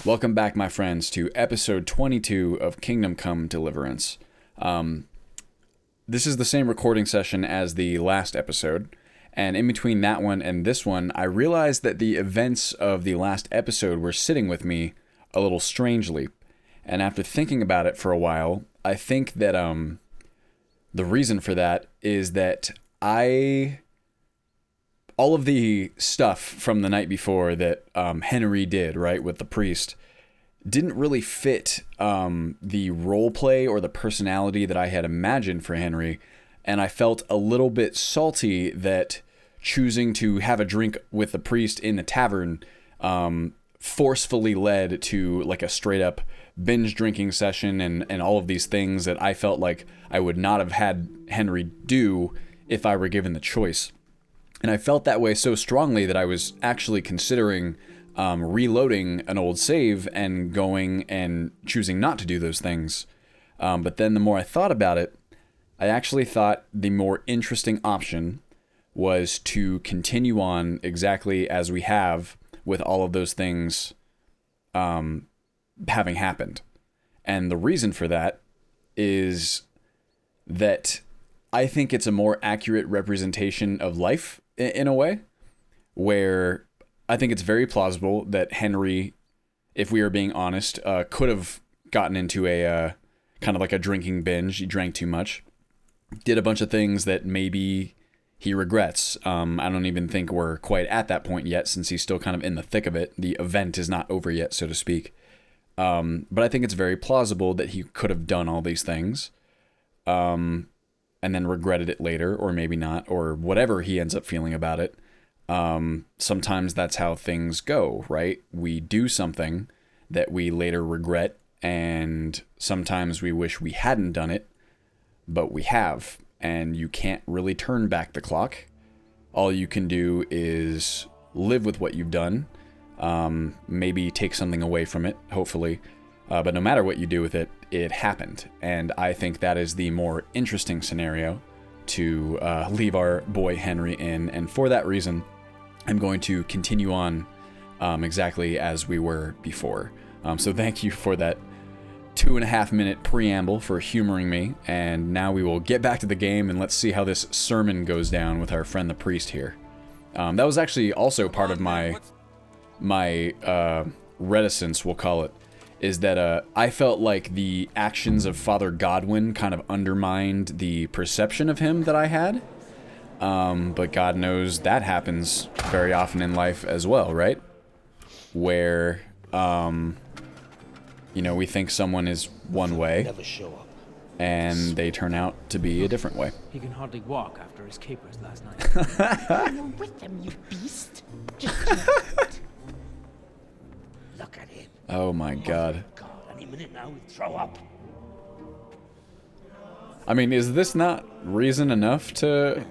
Welcome back, my friends, to episode 22 of Kingdom Come Deliverance. This is the same recording session as the last episode, and in between that one and this one, I realized that the events of the last episode were sitting with me a little strangely. And after thinking about it for a while, I think that the reason for that is that all of the stuff from the night before that Henry did, right, with the priest, didn't really fit the role play or the personality that I had imagined for Henry. And I felt a little bit salty that choosing to have a drink with the priest in the tavern forcefully led to like a straight up binge drinking session and all of these things that I felt like I would not have had Henry do if I were given the choice. And I felt that way so strongly that I was actually considering reloading an old save and going and choosing not to do those things. But then the more I thought about it, I actually thought the more interesting option was to continue on exactly as we have with all of those things having happened. And the reason for that is that I think it's a more accurate representation of life in a way, where I think it's very plausible that Henry, if we are being honest, could have gotten into a kind of like a drinking binge. He drank too much, did a bunch of things that maybe he regrets. I don't even think we're quite at that point yet, since he's still kind of in the thick of it. The event is not over yet, so to speak. But I think it's very plausible that he could have done all these things, and then regretted it later, or maybe not, or whatever he ends up feeling about it. Sometimes that's how things go, right? We do something that we later regret, and sometimes we wish we hadn't done it, but we have, and you can't really turn back the clock. All you can do is live with what you've done, maybe take something away from it, hopefully, but no matter what you do with it, it happened. And I think that is the more interesting scenario to leave our boy Henry in. And for that reason, I'm going to continue on exactly as we were before. So thank you for that 2.5 minute preamble for humoring me. And now we will get back to the game and let's see how this sermon goes down with our friend the priest here. That was actually also part of my reticence, we'll call it, is that I felt like the actions of Father Godwin kind of undermined the perception of him that I had. But God knows that happens very often in life as well, right? Where, we think someone is one way, and they turn out to be a different way. He can hardly walk after his capers last night. You're with them, you beast. Just look at him. Oh my God. Any minute now, he'll throw up. I mean, is this not reason enough to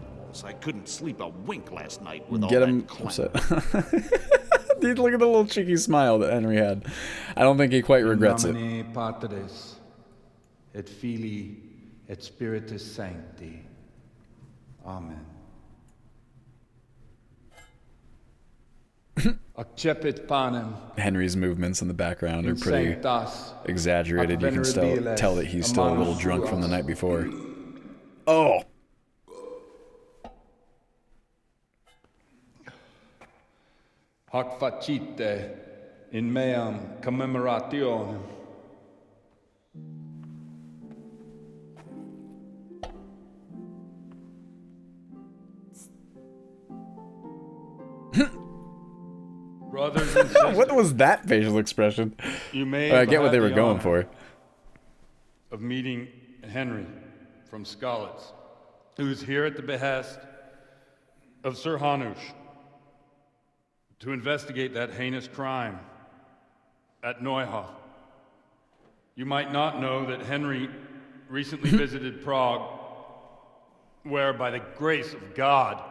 I couldn't sleep a wink last night with all get that him clang. upset? Dude, look at the little cheeky smile that Henry had. I don't think he quite regrets it. In nomine Patris, et Filii, et Spiritus Sancti. Amen. Accepit panem. Henry's movements in the background are pretty sanctas exaggerated. You can still venerabiles tell that he's still a little amanus drunk from the suas. night before. Oh! Hac facite in meam commemorationem. Brothers and sisters, What was that facial expression? you may I get what have they were the going honor for. of meeting Henry from Skalitz, who is here at the behest of Sir Hanush to investigate that heinous crime at Neuhof. You might not know that Henry recently visited Prague, where, by the grace of God,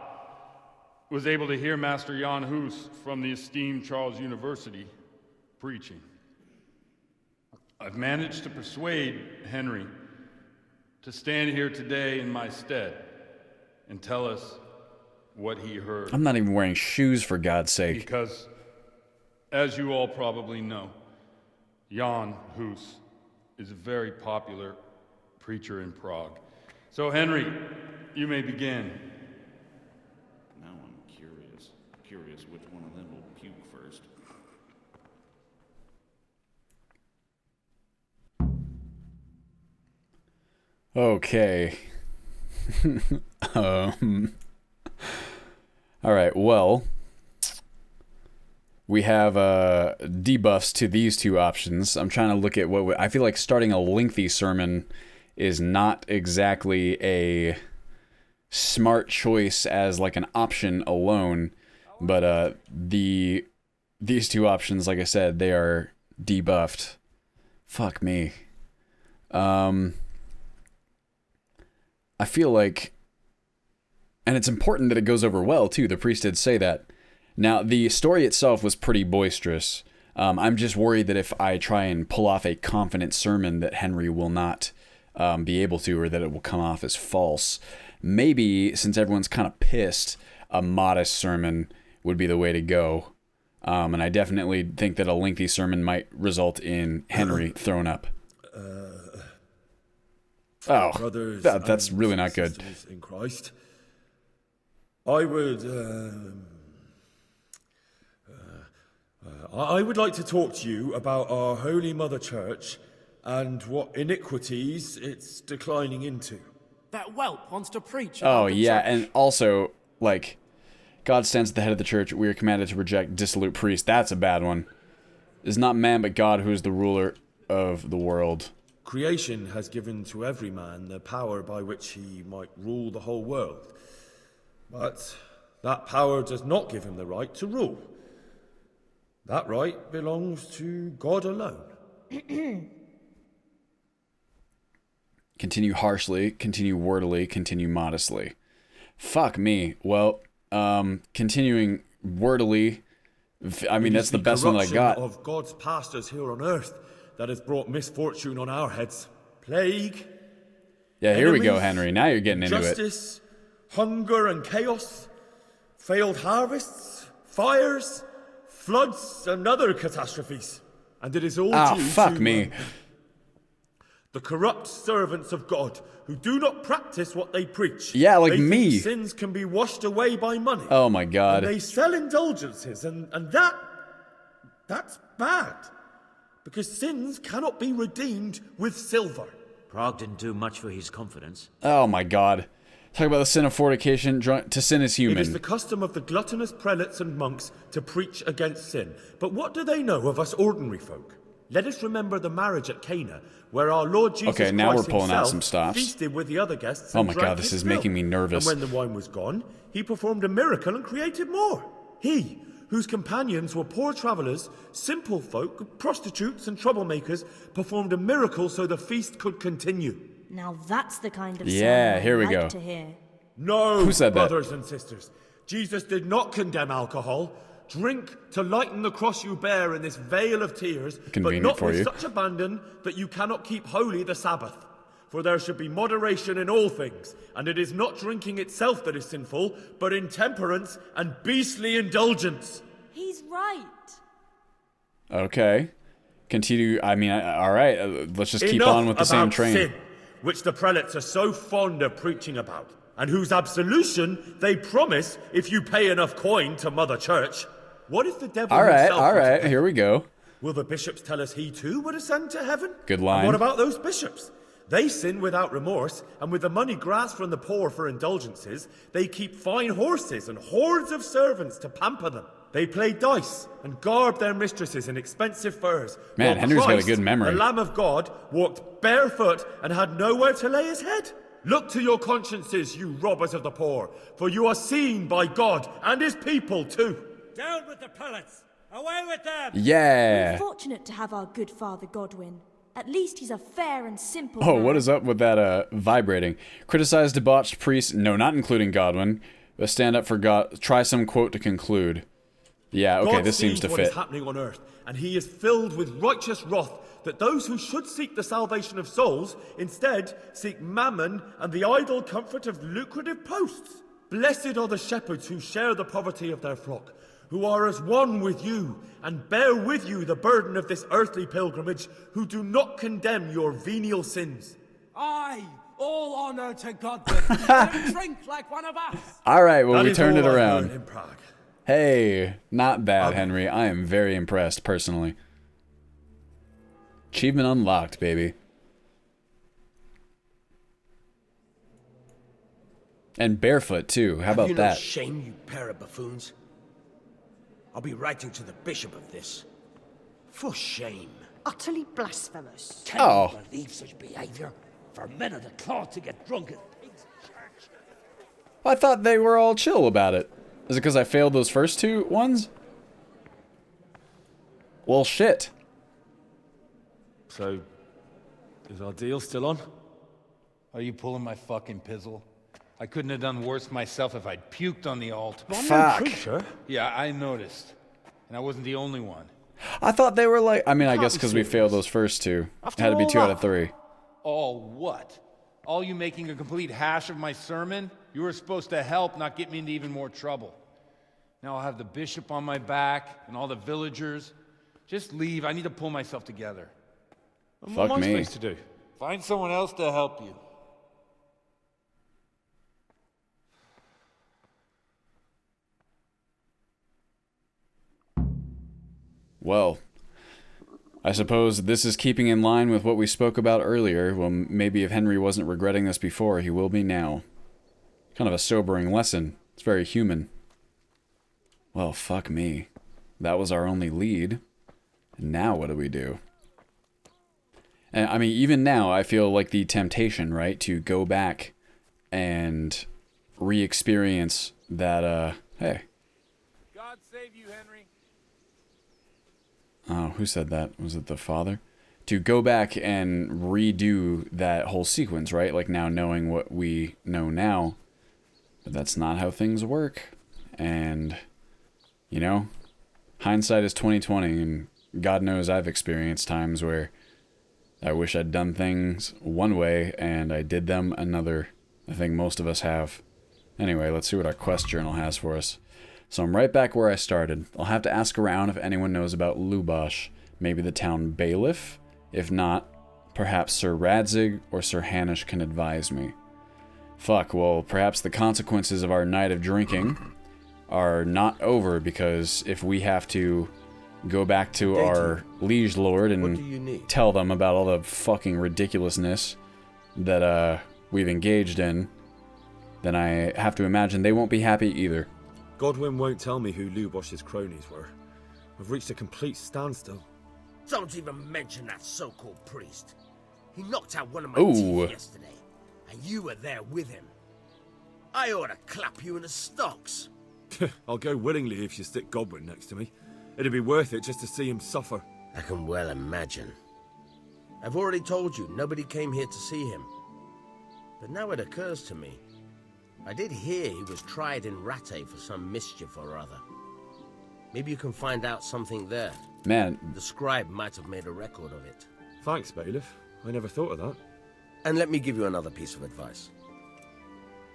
was able to hear Master Jan Hus from the esteemed Charles University preaching. I've managed to persuade Henry to stand here today in my stead and tell us what he heard. I'm not even wearing shoes, for God's sake. Because, as you all probably know, Jan Hus, is a very popular preacher in Prague. So, Henry, you may begin. Now I'm curious which one of them will puke first. Okay. All right, well, we have debuffs to these two options. I'm trying to look at I feel like starting a lengthy sermon is not exactly a smart choice as like an option alone, but these two options, like I said, they are debuffed. Fuck me. I feel like, and it's important that it goes over well too. The priest did say that. Now, the story itself was pretty boisterous. I'm just worried that if I try and pull off a confident sermon that Henry will not be able to, or that it will come off as false. Maybe, since everyone's kind of pissed, a modest sermon would be the way to go. And I definitely think that a lengthy sermon might result in Henry thrown up. Brothers that's and really not good. sisters in Christ, I would like to talk to you about our Holy Mother Church and what iniquities it's declining into. That whelp wants to preach. Oh, about the yeah, church. and also, like, God stands at the head of the church. We are commanded to reject dissolute priests. That's a bad one. It is not man, but God who is the ruler of the world. Creation has given to every man the power by which he might rule the whole world. But that power does not give him the right to rule. That right belongs to God alone. Continue harshly, continue wordily, continue modestly. Fuck me. Well, continuing wordily, I mean, that's the best one that I got. Of God's pastors here on earth that has brought misfortune on our heads. Plague. Yeah, here we go, enemies, Henry. Now you're getting into it. Justice, hunger and chaos, failed harvests, fires, floods and other catastrophes. And it is all due fuck to me. The corrupt servants of God who do not practice what they preach. Yeah, like they me. Think sins can be washed away by money. Oh my God. And they sell indulgences, and that's bad. Because sins cannot be redeemed with silver. Prague didn't do much for his confidence. Oh my God. Talk about the sin of fornication. To sin is human. It is the custom of the gluttonous prelates and monks to preach against sin. But what do they know of us ordinary folk? Let us remember the marriage at Cana, where our Lord Jesus Okay, now Christ we're pulling out himself some stops. feasted with the other guests. Oh And my drank God, this his is making me fill. nervous. And when the wine was gone, he performed a miracle and created more. He, whose companions were poor travelers, simple folk, prostitutes and troublemakers, performed a miracle so the feast could continue. Now that's the kind of Yeah, sermon here we I like go. to hear. No, Who said that? brothers and sisters. Jesus did not condemn alcohol. Drink to lighten the cross you bear in this vale of tears, Convenient but not for with you. such abandon that you cannot keep holy the Sabbath. For there should be moderation in all things, and it is not drinking itself that is sinful, but intemperance and beastly indulgence. He's right. Okay. Continue. I mean, all right. Let's just keep Enough on with the same about train. sin, which the prelates are so fond of preaching about, and whose absolution they promise if you pay enough coin to Mother Church. What if the devil All right, himself all was right. to- Here we go. Will the bishops tell us he too would ascend to heaven? Good line. And what about those bishops? They sin without remorse, and with the money grasped from the poor for indulgences, they keep fine horses and hordes of servants to pamper them. They play dice and garb their mistresses in expensive furs. Man, while Henry's got a Christ, good memory. The Lamb of God walked barefoot and had nowhere to lay his head. Look to your consciences, you robbers of the poor, for you are seen by God and his people too. Down with the prelates! Away with them! Yeah. We're fortunate to have our good Father Godwin. At least he's a fair and simple Oh, man. what is up with that vibrating? Criticize debauched priests, no, not including Godwin. But stand up for God. Try some quote to conclude. Yeah, okay, God this seems sees to what is fit. happening on earth, and he is filled with righteous wrath that those who should seek the salvation of souls instead seek mammon and the idle comfort of lucrative posts. Blessed are the shepherds who share the poverty of their flock, who are as one with you, and bear with you the burden of this earthly pilgrimage, who do not condemn your venial sins. Aye, all honor to Godwin. Let him drink like one of us. All right, well, That we is turned it all I around. heard in Prague. Hey, not bad, Henry. I am very impressed, personally. Achievement unlocked, baby. And barefoot, too. How about Have you no that? shame, you pair of buffoons? I'll be writing to the bishop of this. For shame. Utterly blasphemous. Can you believe such behavior? For men of the cloth to get drunk at pigs in church. I thought they were all chill about it. Is it because I failed those first two ones? Well, shit. So, is our deal still on? Are you pulling my fucking pizzle? I couldn't have done worse myself if I'd puked on the altar. Fuck. Yeah, I noticed. And I wasn't the only one. I thought they were like... I mean, I guess because we failed those first two. It had to be 2 out of 3. All what? All you making a complete hash of my sermon? You were supposed to help, not get me into even more trouble. Now I'll have the bishop on my back and all the villagers. Just leave. I need to pull myself together. Fuck What am I me. supposed to do? Find someone else to help you. Well, I suppose this is keeping in line with what we spoke about earlier. Well, maybe if Henry wasn't regretting this before, he will be now. Kind of a sobering lesson. It's very human. Well, fuck me. That was our only lead. And now what do we do? And I mean, even now, I feel like the temptation, right, to go back and re-experience that, hey. God save you, Henry. Oh, who said that? Was it the father? To go back and redo that whole sequence, right? Like now knowing what we know now. But that's not how things work. And, you know, hindsight is 20/20, and God knows I've experienced times where I wish I'd done things one way and I did them another. I think most of us have. Anyway, let's see what our quest journal has for us. So I'm right back where I started. I'll have to ask around if anyone knows about Lubosh, maybe the town bailiff. If not, perhaps Sir Radzig or Sir Hanish can advise me. Fuck, well, perhaps the consequences of our night of drinking are not over, because if we have to go back to our liege lord and tell them about all the fucking ridiculousness that we've engaged in, then I have to imagine they won't be happy either. Godwin won't tell me who Lubosh's cronies were. I've reached a complete standstill. Don't even mention that so-called priest. He knocked out one of my Ooh. teeth yesterday, and you were there with him. I ought to clap you in the stocks. I'll go willingly if you stick Godwin next to me. It'd be worth it just to see him suffer. I can well imagine. I've already told you, nobody came here to see him. But now it occurs to me. I did hear he was tried in Rattay for some mischief or other. Maybe you can find out something there. Man. The scribe might have made a record of it. Thanks, bailiff. I never thought of that. And let me give you another piece of advice.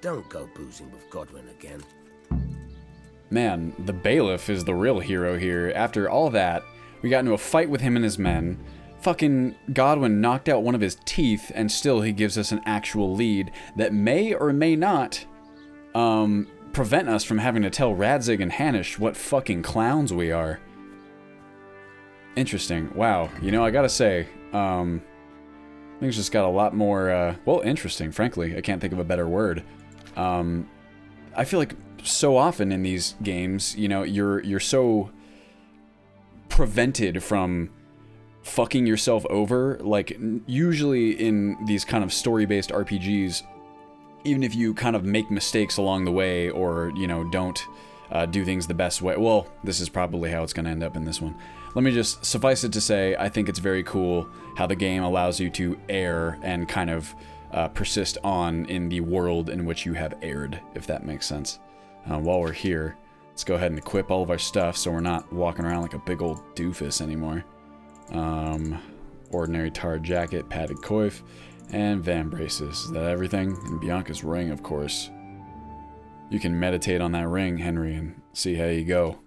Don't go boozing with Godwin again. Man, the bailiff is the real hero here. After all that, we got into a fight with him and his men. Fucking Godwin knocked out one of his teeth, and still he gives us an actual lead that may or may not prevent us from having to tell Radzig and Hanish what fucking clowns we are. Interesting. Wow. You know, I gotta say, things just got a lot more, well, interesting, frankly. I can't think of a better word. I feel like so often in these games, you know, you're so prevented from fucking yourself over. Like, usually in these kind of story-based RPGs, even if you kind of make mistakes along the way, or, you know, don't do things the best way, well, this is probably how it's going to end up in this one. Let me just suffice it to say, I think it's very cool how the game allows you to err and kind of persist on in the world in which you have erred, if that makes sense. While we're here, let's go ahead and equip all of our stuff so we're not walking around like a big old doofus anymore. Ordinary tar jacket, padded coif, and van braces. Is that everything? And Bianca's ring, of course. You can meditate on that ring, Henry, and see how you go.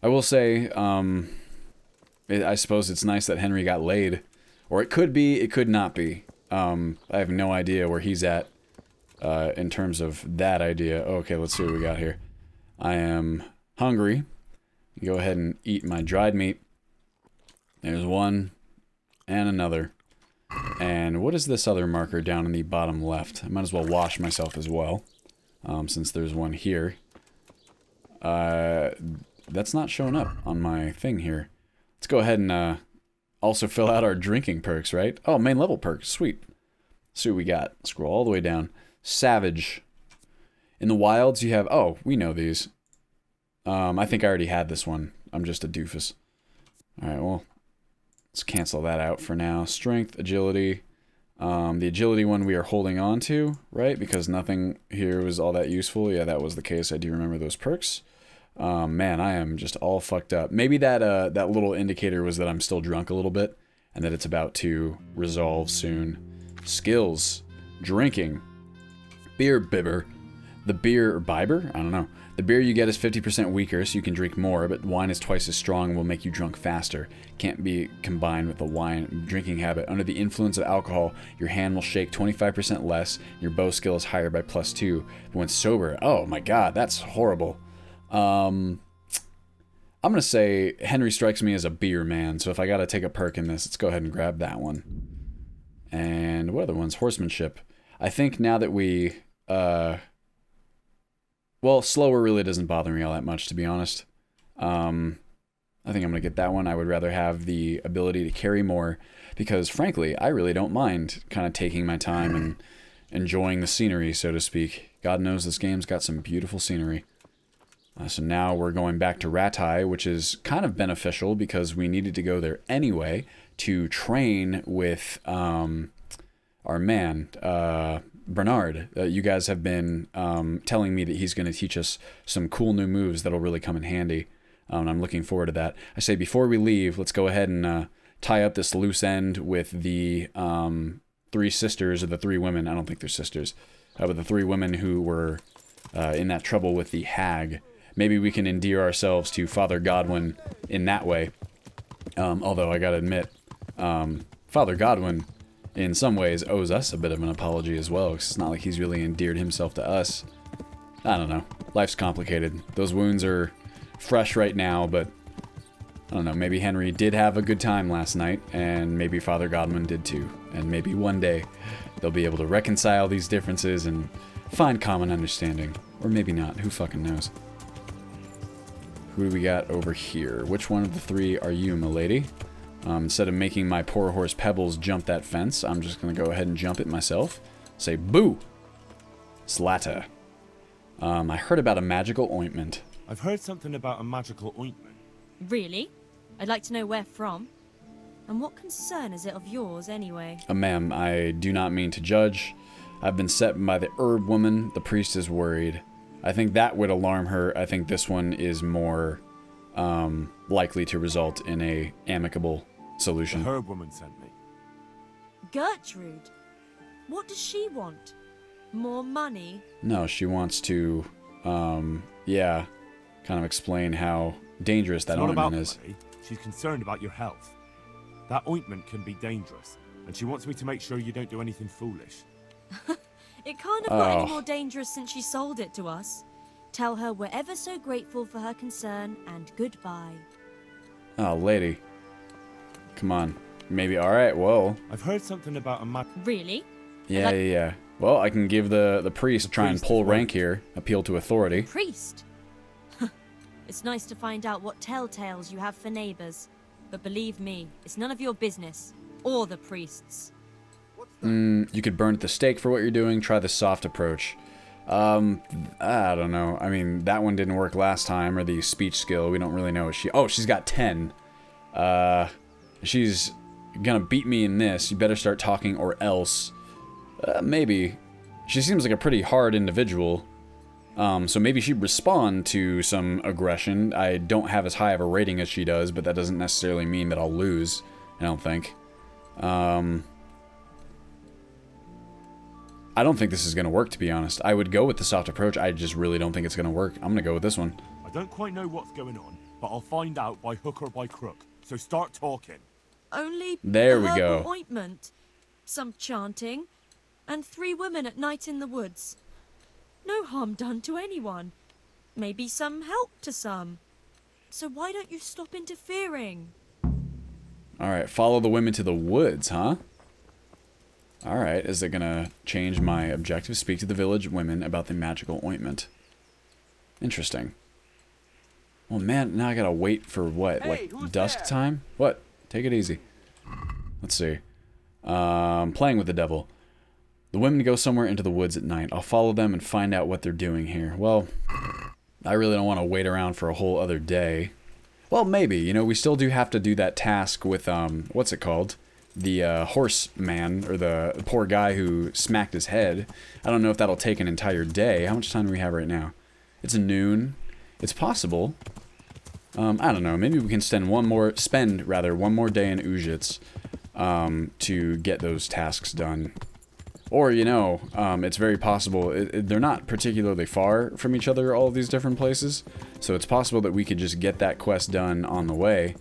I will say, I suppose it's nice that Henry got laid. Or it could be, it could not be. I have no idea where he's at in terms of that idea. Okay, let's see what we got here. I am hungry. Go ahead and eat my dried meat. There's one and another. And what is this other marker down in the bottom left? I might as well wash myself as well, since there's one here. That's not showing up on my thing here. Let's go ahead and also fill out our drinking perks, right? Oh, main level perks. Sweet. Let's see what we got. Scroll all the way down. Savage. In the wilds, you have... Oh, we know these. I think I already had this one. I'm just a doofus. Alright, well... Let's cancel that out for now. Strength, agility. The agility one we are holding on to, right? Because nothing here was all that useful. Yeah, that was the case. I do remember those perks. Man, I am just all fucked up. Maybe that that little indicator was that I'm still drunk a little bit, and that it's about to resolve soon. Skills. Drinking. Beer bibber. The beer, or biber? I don't know. The beer you get is 50% weaker, so you can drink more, but wine is twice as strong and will make you drunk faster. Can't be combined with the wine drinking habit. Under the influence of alcohol, your hand will shake 25% less, your bow skill is higher by +2. But when sober, oh my god, that's horrible. I'm gonna say Henry strikes me as a beer man, so if I gotta take a perk in this, let's go ahead and grab that one. And what other ones? Horsemanship. I think now that we, well, slower really doesn't bother me all that much, to be honest. I think I'm going to get that one. I would rather have the ability to carry more because, frankly, I really don't mind kind of taking my time and enjoying the scenery, so to speak. God knows this game's got some beautiful scenery. So now we're going back to Rattay, which is kind of beneficial because we needed to go there anyway to train with our man, Bernard. You guys have been telling me that he's going to teach us some cool new moves that'll really come in handy. And I'm looking forward to that. I say before we leave, let's go ahead and tie up this loose end with the 3 sisters, or the 3 women. I don't think they're sisters. But the 3 women who were in that trouble with the hag. Maybe we can endear ourselves to Father Godwin in that way. Although I gotta admit, Father Godwin in some ways owes us a bit of an apology as well, because it's not like he's really endeared himself to us. I don't know. Life's complicated. Those wounds are fresh right now, but I don't know. Maybe Henry did have a good time last night, and maybe Father Godwin did too. And maybe one day they'll be able to reconcile these differences and find common understanding. Or maybe not. Who fucking knows? Who do we got over here? Which one of the 3 are you, milady? Instead of making my poor horse Pebbles jump that fence, I'm just going to go ahead and jump it myself. Say, boo! Slata. I heard about a magical ointment. I've heard something about a magical ointment. Really? I'd like to know where from. And what concern is it of yours, anyway? Ma'am, I do not mean to judge. I've been set by the herb woman. The priest is worried. I think that would alarm her. I think this one is more likely to result in a amicable solution. The herb woman sent me. Gertrude? What does she want? More money? No, she wants to, yeah, kind of explain how dangerous that ointment is. Money. She's concerned about your health. That ointment can be dangerous, and she wants me to make sure you don't do anything foolish. It can't have got any more dangerous since she sold it to us. Tell her we're ever so grateful for her concern, and goodbye. Oh, lady. Come on. Maybe, alright, whoa. I've heard something about a Really? Yeah. Well, I can give the priest try and pull rank here. Appeal to authority. Priest? It's nice to find out what telltales you have for neighbors. But believe me, it's none of your business. Or the priest's. You could burn at the stake for what you're doing. Try the soft approach. I don't know. I mean, that one didn't work last time, or the speech skill. We don't really know what she's got 10. She's gonna beat me in this. You better start talking or else. Maybe. She seems like a pretty hard individual. So maybe she'd respond to some aggression. I don't have as high of a rating as she does, but that doesn't necessarily mean that I'll lose. I don't think. I don't think this is going to work, to be honest. I would go with the soft approach. I just really don't think it's going to work. I'm going to go with this one. I don't quite know what's going on, but I'll find out by hook or by crook. So start talking. Only there a we herbal go. Ointment, some chanting, and 3 women at night in the woods. No harm done to anyone. Maybe some help to some. So why don't you stop interfering? Alright, follow the women to the woods, huh? Alright, is it gonna change my objective? Speak to the village women about the magical ointment. Interesting. Well, man, now I gotta wait for what? Hey, like, dusk time? What? Take it easy. Let's see. Playing with the devil. The women go somewhere into the woods at night. I'll follow them and find out what they're doing here. Well, I really don't want to wait around for a whole other day. Well, maybe. You know, we still do have to do that task with, what's it called? The horseman, or the poor guy who smacked his head. I don't know if that'll take an entire day. How much time do we have right now? It's noon. It's possible. I don't know. Maybe we can spend one more day in Uzhitz to get those tasks done. Or, you know, it's very possible. They're not particularly far from each other, all of these different places. So it's possible that we could just get that quest done on the way.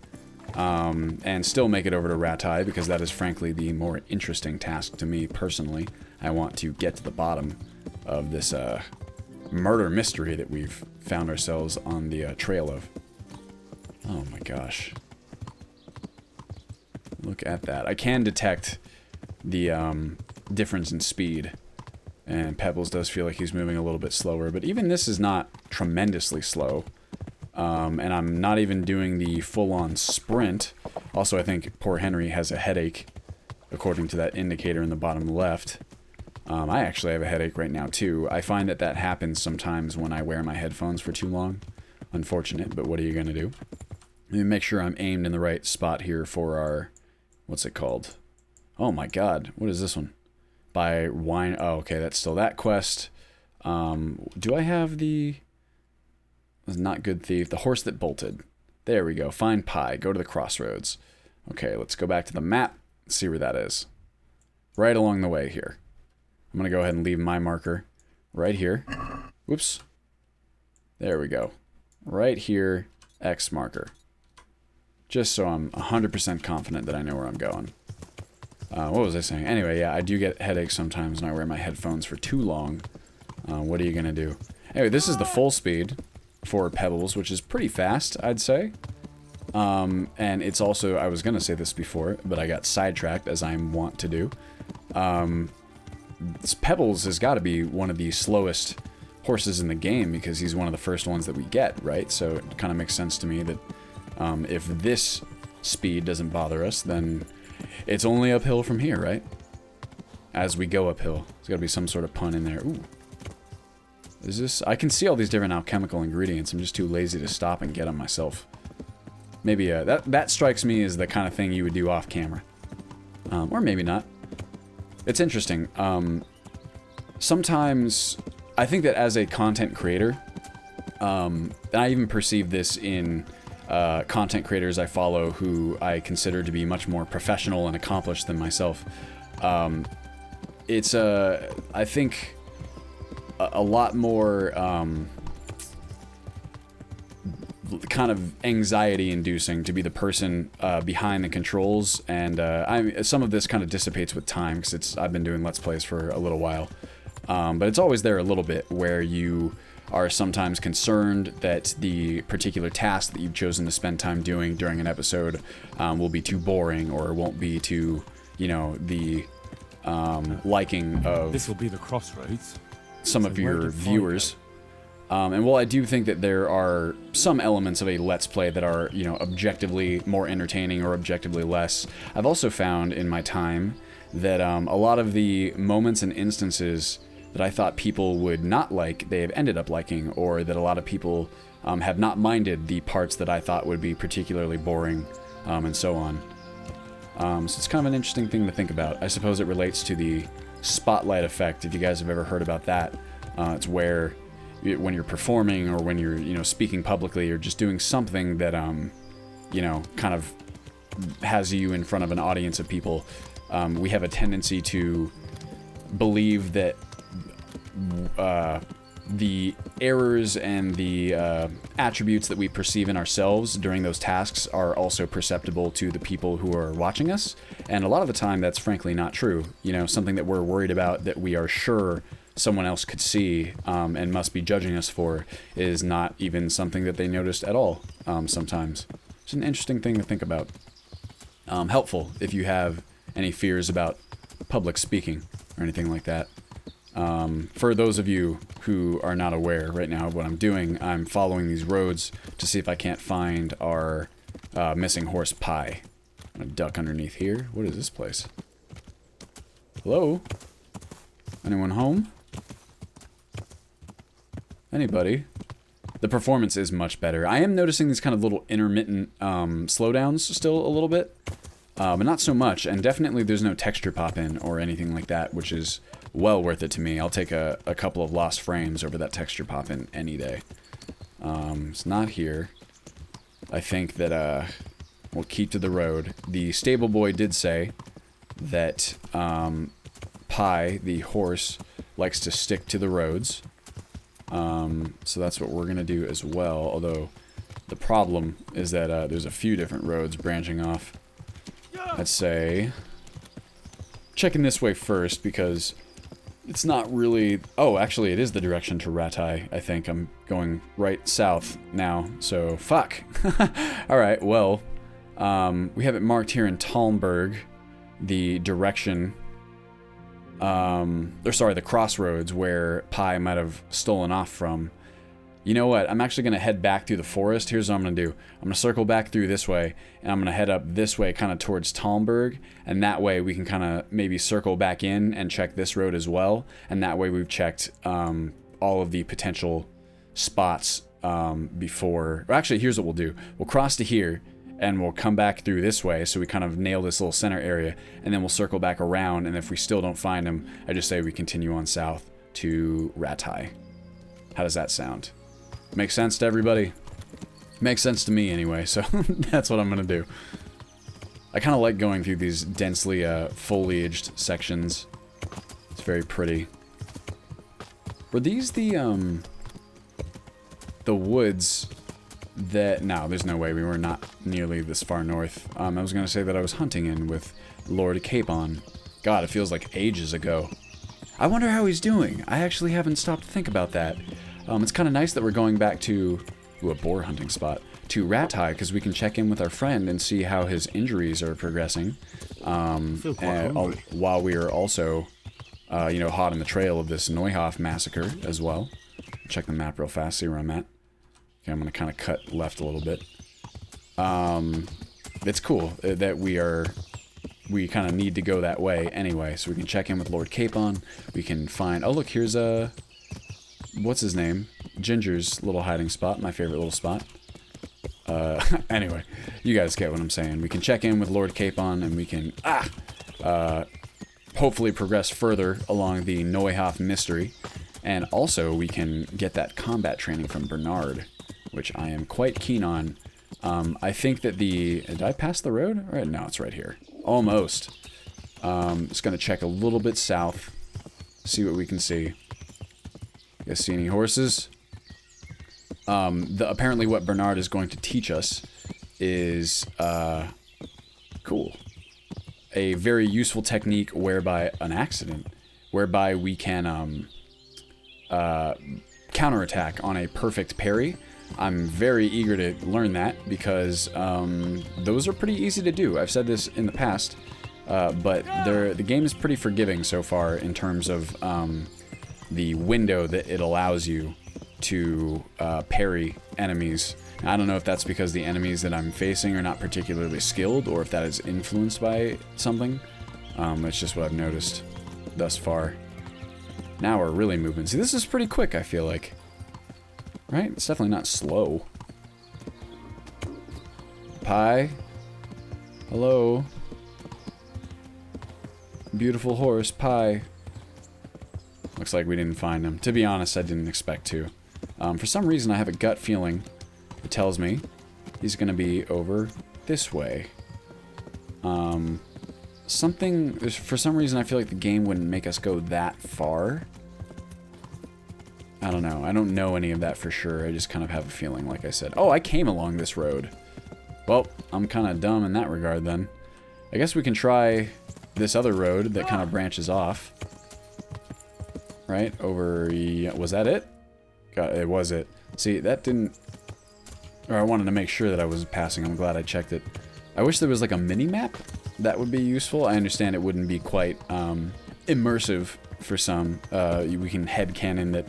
And still make it over to Ratai, because that is frankly the more interesting task to me personally. I want to get to the bottom of this murder mystery that we've found ourselves on the trail of. Oh my gosh. Look at that. I can detect the difference in speed. And Pebbles does feel like he's moving a little bit slower, but even this is not tremendously slow. And I'm not even doing the full-on sprint. Also, I think poor Henry has a headache, according to that indicator in the bottom left. I actually have a headache right now, too. I find that that happens sometimes when I wear my headphones for too long. Unfortunate, but what are you going to do? Let me make sure I'm aimed in the right spot here for our... What's it called? Oh my god, what is this one? By wine... Oh, okay, that's still that quest. Do I have the... Not good thief. The horse that bolted. There we go. Find pie. Go to the crossroads. Okay, let's go back to the map. See where that is. Right along the way here. I'm going to go ahead and leave my marker right here. Whoops. There we go. Right here, X marker. Just so I'm 100% confident that I know where I'm going. What was I saying? Anyway, yeah, I do get headaches sometimes when I wear my headphones for too long. What are you going to do? Anyway, this is the full speed for Pebbles, which is pretty fast, I'd say. And it's also, I was going to say this before, but I got sidetracked, as I'm wont to do. Pebbles has got to be one of the slowest horses in the game, because he's one of the first ones that we get, right? So it kind of makes sense to me that if this speed doesn't bother us, then it's only uphill from here, right? As we go uphill. There's got to be some sort of pun in there. Ooh. Is this... I can see all these different alchemical ingredients. I'm just too lazy to stop and get them myself. Maybe that strikes me as the kind of thing you would do off camera. Or maybe not. It's interesting. Sometimes I think that as a content creator, and I even perceive this in content creators I follow who I consider to be much more professional and accomplished than myself. It's I think a lot more kind of anxiety-inducing to be the person behind the controls, and some of this kind of dissipates with time, because I've been doing Let's Plays for a little while, but it's always there a little bit, where you are sometimes concerned that the particular task that you've chosen to spend time doing during an episode will be too boring, or won't be to, you know, the liking of... This will be the crossroads. Some of your viewers. And while I do think that there are some elements of a Let's Play that are, you know, objectively more entertaining or objectively less, I've also found in my time that a lot of the moments and instances that I thought people would not like, they have ended up liking, or that a lot of people have not minded the parts that I thought would be particularly boring, and so on. So it's kind of an interesting thing to think about. I suppose it relates to the spotlight effect, if you guys have ever heard about that. It's where when you're performing, or when you're, you know, speaking publicly, or just doing something that, you know, kind of has you in front of an audience of people, we have a tendency to believe that the errors and the attributes that we perceive in ourselves during those tasks are also perceptible to the people who are watching us. And a lot of the time, that's frankly not true. You know, something that we're worried about that we are sure someone else could see and must be judging us for is not even something that they noticed at all sometimes. It's an interesting thing to think about. Helpful if you have any fears about public speaking or anything like that. For those of you who are not aware right now of what I'm doing, I'm following these roads to see if I can't find our missing horse Pie. I'm gonna duck underneath here. What is this place? Hello? Anyone home? Anybody? The performance is much better. I am noticing these kind of little intermittent slowdowns still a little bit, but not so much. And definitely there's no texture pop in or anything like that, which is well worth it to me. I'll take a couple of lost frames over that texture pop in any day. It's not here. I think that we'll keep to the road. The stable boy did say that Pie, the horse, likes to stick to the roads. So that's what we're going to do as well, although the problem is that there's a few different roads branching off. Let's say checking this way first because it's not really... Oh, actually it is the direction to Rattay, I think. I'm going right south now, so fuck. Alright, well, we have it marked here in Talmberg, the direction... the crossroads where Pie might have stolen off from. You know what? I'm actually going to head back through the forest. Here's what I'm going to do. I'm going to circle back through this way, and I'm going to head up this way kind of towards Talmberg, and that way we can kind of maybe circle back in and check this road as well, and that way we've checked all of the potential spots before... Or actually, here's what we'll do. We'll cross to here, and we'll come back through this way, so we kind of nail this little center area, and then we'll circle back around, and if we still don't find him, I just say we continue on south to Rattay. How does that sound? Makes sense to everybody? Makes sense to me anyway, so that's what I'm gonna do. I kind of like going through these densely foliaged sections. It's very pretty. Were these the woods that... No, there's no way. We were not nearly this far north. I was going to say that I was hunting in with Lord Capon. God, it feels like ages ago. I wonder how he's doing. I actually haven't stopped to think about that. It's kind of nice that we're going back to... Ooh, a boar hunting spot. To Rattay, because we can check in with our friend and see how his injuries are progressing. While we are also, hot on the trail of this Neuhoff massacre as well. Check the map real fast, see where I'm at. Okay, I'm going to kind of cut left a little bit. It's cool that we kind of need to go that way anyway, so we can check in with Lord Capon. We can find... Oh, look, here's a... What's his name? Ginger's little hiding spot, my favorite little spot. Anyway, you guys get what I'm saying. We can check in with Lord Capon, and we can, hopefully progress further along the Neuhoff mystery. And also, we can get that combat training from Bernard, which I am quite keen on. I think that the... Did I pass the road? All right, no, it's right here. Almost. Just going to check a little bit south, see what we can see. You guys see any horses? Apparently what Bernard is going to teach us is, cool. A very useful technique whereby we can, counterattack on a perfect parry. I'm very eager to learn that because, those are pretty easy to do. I've said this in the past, but the game is pretty forgiving so far in terms of, the window that it allows you to parry enemies. I don't know if that's because the enemies that I'm facing are not particularly skilled or if that is influenced by something. That's just what I've noticed thus far. Now we're really moving. See, this is pretty quick, I feel like. Right? It's definitely not slow. Pie? Hello? Beautiful horse, Pie. Looks like we didn't find him. To be honest, I didn't expect to. For some reason, I have a gut feeling that tells me he's going to be over this way. For some reason, I feel like the game wouldn't make us go that far. I don't know. I don't know any of that for sure. I just kind of have a feeling, like I said. Oh, I came along this road. Well, I'm kind of dumb in that regard then. I guess we can try this other road that kind of branches off. Right? Over... Was that it? God, it was it. See, that didn't... Or I wanted to make sure that I wasn't passing. I'm glad I checked it. I wish there was like a mini-map. That would be useful. I understand it wouldn't be quite immersive for some. We can headcanon that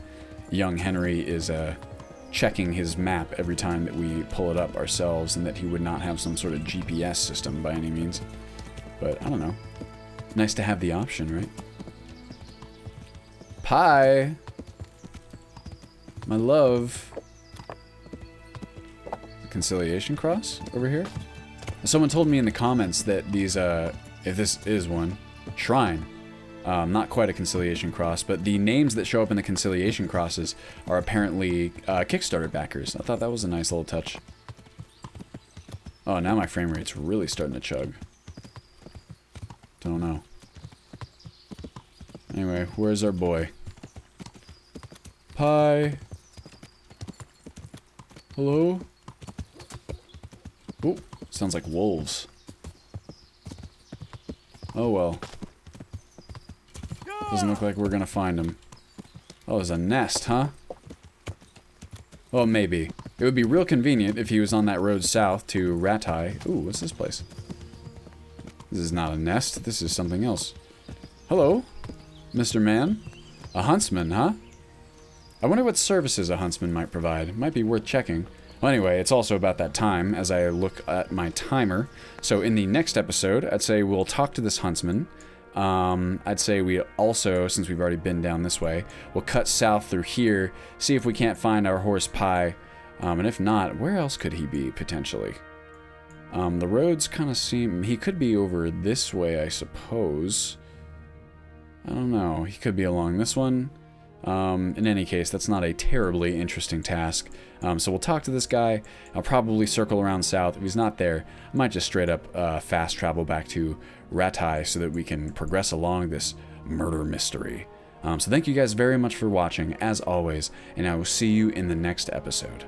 young Henry is checking his map every time that we pull it up ourselves, and that he would not have some sort of GPS system by any means. But, I don't know. Nice to have the option, right? Pie! My love. Conciliation cross over here? Someone told me in the comments that these, if this is one, shrine. Not quite a conciliation cross, but the names that show up in the conciliation crosses are apparently Kickstarter backers. I thought that was a nice little touch. Oh, now my frame rate's really starting to chug. Don't know. Anyway, where's our boy? Pie. Hello? Oh, sounds like wolves. Oh well. Doesn't look like we're gonna find him. Oh, there's a nest, huh? Oh, maybe. It would be real convenient if he was on that road south to Ratai. Ooh, what's this place? This is not a nest. This is something else. Hello, Mr. Man. A huntsman, huh? I wonder what services a huntsman might provide. It might be worth checking. Well, anyway, it's also about that time as I look at my timer. So in the next episode, I'd say we'll talk to this huntsman. I'd say we also, since we've already been down this way, we'll cut south through here, see if we can't find our horse Pie. And if not, where else could he be, potentially? The roads kind of seem... He could be over this way, I suppose. I don't know. He could be along this one. In any case, that's not a terribly interesting task. So we'll talk to this guy. I'll probably circle around south. If he's not there, I might just straight up fast travel back to Ratai so that we can progress along this murder mystery. So thank you guys very much for watching, as always, and I will see you in the next episode.